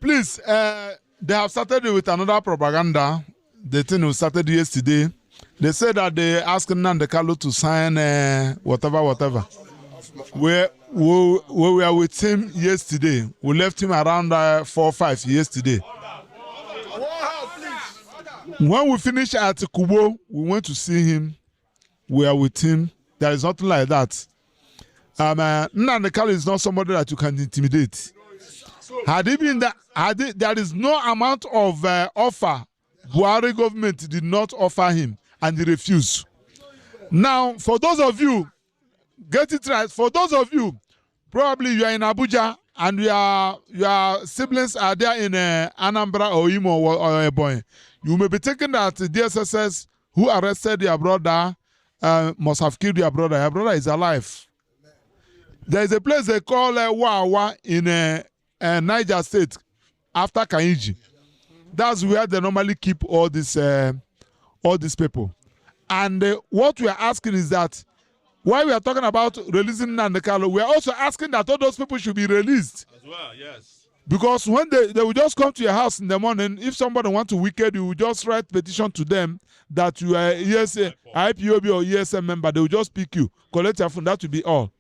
Please, they have started with another propaganda. The thing was started yesterday. They said that they asked Nnamdi Kanu to sign whatever. We were with him yesterday. We left him around 4 or 5 yesterday. When we finished at Kubo, we went to see him. We are with him. There is nothing like that. Nnamdi Kanu is not somebody that you can intimidate. Had he been that, there is no amount of offer Buhari government did not offer him, and he refused. Now, for those of you, get it right. For those of you, probably you are in Abuja and your siblings are there in Anambra or Imo or Ebonyi. You may be thinking that the DSSS who arrested your brother must have killed your brother. Your brother is alive. There is a place they call Wawa in Niger State after Kainji. That's where they normally keep all these people. And what we are asking is that while we are talking about releasing Nnamdi Kanu, we are also asking that all those people should be released. As well, yes. Because when they will just come to your house in the morning, if somebody wants to wicked, you will just write petition to them that you are IPOB or ESM member. They will just pick you, collect your phone. That will be all,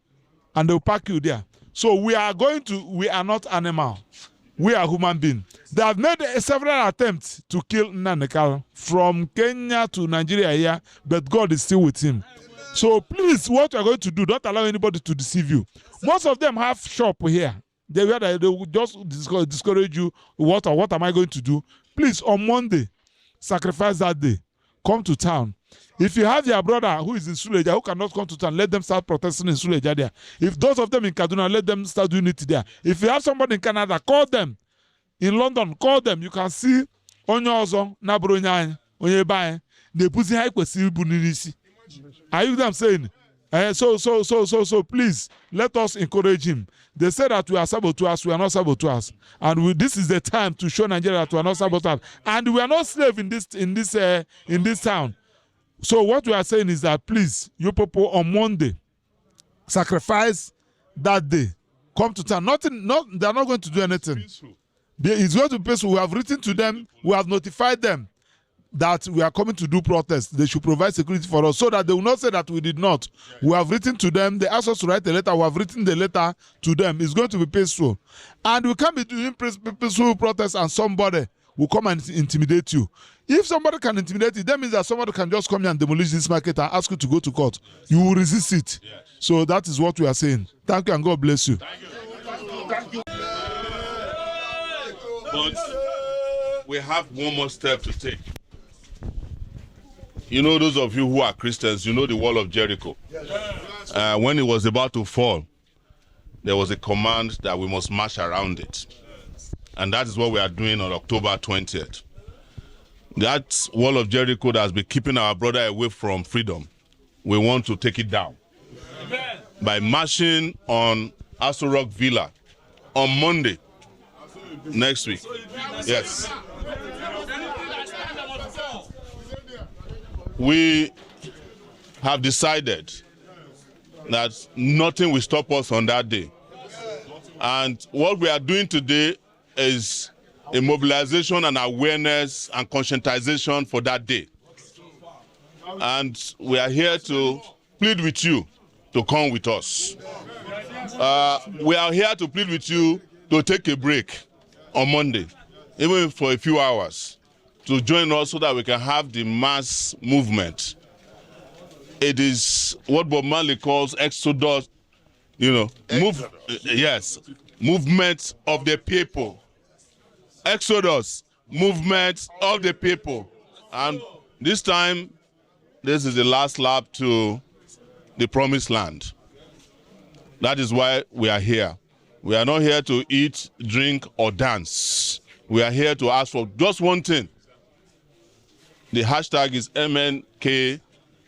and they will pack you there. So we are not animal. We are human beings. They have made several attempts to kill Nnamdi Kanu from Kenya to Nigeria here, but God is still with him. So please, what you are going to do, don't allow anybody to deceive you. Most of them have shop here. They will just discourage you. What am I going to do? Please, on Monday, sacrifice that day. Come to town. If you have your brother who is in Suleja who cannot come to town, let them start protesting in Suleja there. If those of them in Kaduna, let them start doing it there. If you have somebody in Canada, call them. In London, call them. You can see Onyozo, Nabronya, Onyebae, they put high question bunirisi. Are you them saying? So please let us encourage him. They say that we are saboteurs, we are not saboteurs, and this is the time to show Nigeria that we are not saboteurs, and we are not slaves in this town. So what we are saying is that please, you people on Monday, sacrifice that day, come to town. They are not going to do anything. It's going to be peaceful. We have written to them, we have notified them that we are coming to do protests. They should provide security for us so that they will not say that we did not. We have written to them. They asked us to write a letter. We have written the letter to them. It's going to be peaceful. And we can't be doing peaceful protests and somebody will come and intimidate you. If somebody can intimidate you, that means that somebody can just come here and demolish this market and ask you to go to court. You will resist it. Yes. So that is what we are saying. Thank you and God bless you. Thank you. Thank you. But we have one more step to take. You know, those of you who are Christians, you know the wall of Jericho. When it was about to fall, there was a command that we must march around it. And that is what we are doing on October 20th. That wall of Jericho that has been keeping our brother away from freedom, we want to take it down. Amen. By marching on Aso Rock Villa on Monday next week. Yes. We have decided that nothing will stop us on that day. And what we are doing today is a mobilization and awareness and conscientization for that day. And we are here to plead with you to come with us. We are here to plead with you to take a break on Monday, even for a few hours, to join us so that we can have the mass movement. It is what Bob Marley calls exodus, movement of the people. Exodus, movement of the people. And this time, this is the last lap to the promised land. That is why we are here. We are not here to eat, drink, or dance. We are here to ask for just one thing. The hashtag is MNK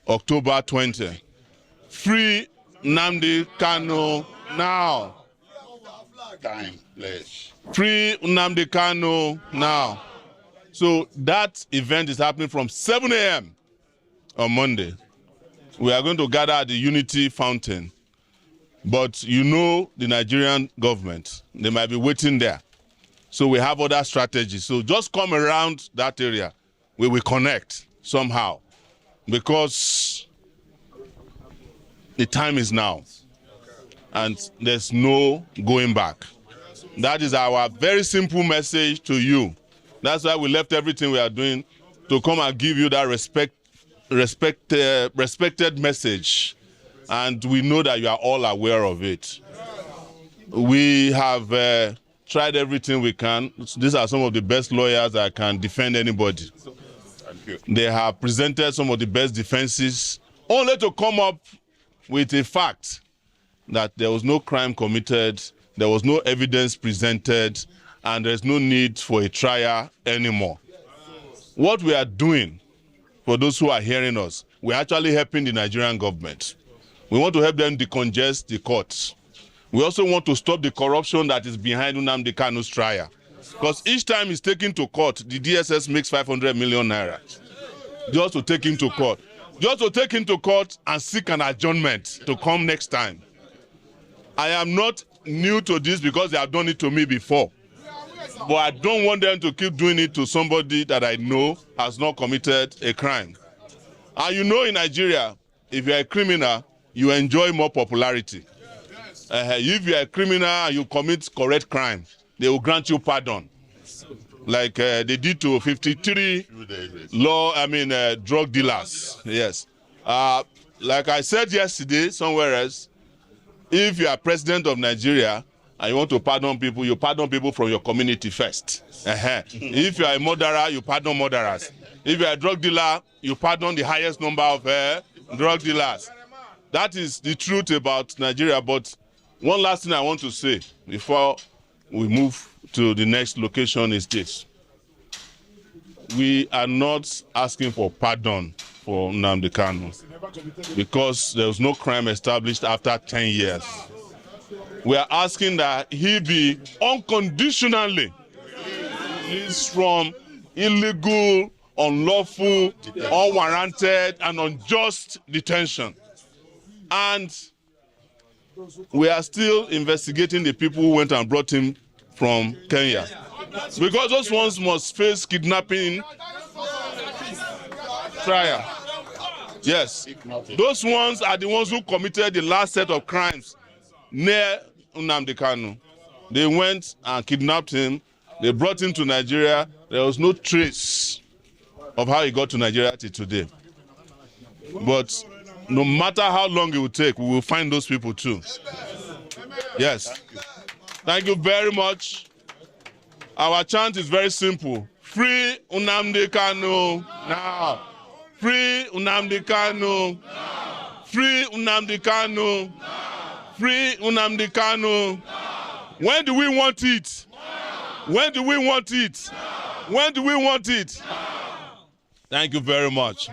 October 20. Free Nnamdi Kanu now. Time, please. Free Nnamdi Kanu now. So that event is happening from 7 a.m. on Monday. We are going to gather at the Unity Fountain. But you know the Nigerian government, they might be waiting there. So we have other strategies. So just come around that area. We will connect somehow. Because the time is now. And there's no going back. That is our very simple message to you. That's why we left everything we are doing to come and give you that respected message. And we know that you are all aware of it. We have tried everything we can. These are some of the best lawyers that can defend anybody. Thank you. They have presented some of the best defenses, only to come up with a fact that there was no crime committed, there was no evidence presented, and there's no need for a trial anymore. What we are doing, for those who are hearing us, we're actually helping the Nigerian government. We want to help them decongest the courts. We also want to stop the corruption that is behind Nnamdi Kanu's trial. Because each time he's taken to court, the DSS makes 500 million naira. Just to take him to court. Just to take him to court and seek an adjournment to come next time. I am not new to this because they have done it to me before. But I don't want them to keep doing it to somebody that I know has not committed a crime. And you know in Nigeria, if you're a criminal, you enjoy more popularity. If you're a criminal and you commit correct crime, they will grant you pardon. Like they did to 53 drug dealers. Yes. Like I said yesterday, somewhere else, if you are president of Nigeria and you want to pardon people, you pardon people from your community first. If you are a murderer, you pardon murderers. If you are a drug dealer, you pardon the highest number of drug dealers. That is the truth about Nigeria. But one last thing I want to say before we move to the next location is this. We are not asking for pardon for Nnamdi Kanu because there was no crime established after 10 years. We are asking that he be unconditionally released from illegal, unlawful, unwarranted, and unjust detention. And we are still investigating the people who went and brought him from Kenya. Because those ones must face kidnapping trial. Yes. Those ones are the ones who committed the last set of crimes near Nnamdi Kanu. They went and kidnapped him. They brought him to Nigeria. There was no trace of how he got to Nigeria till today. But no matter how long it will take, we will find those people too. Yes. Thank you very much. Our chant is very simple. Free Nnamdi Kanu now. Free Nnamdi Kanu. Free Nnamdi Kanu. Free Nnamdi Kanu. When do we want it? When do we want it? When do we want it? Thank you very much.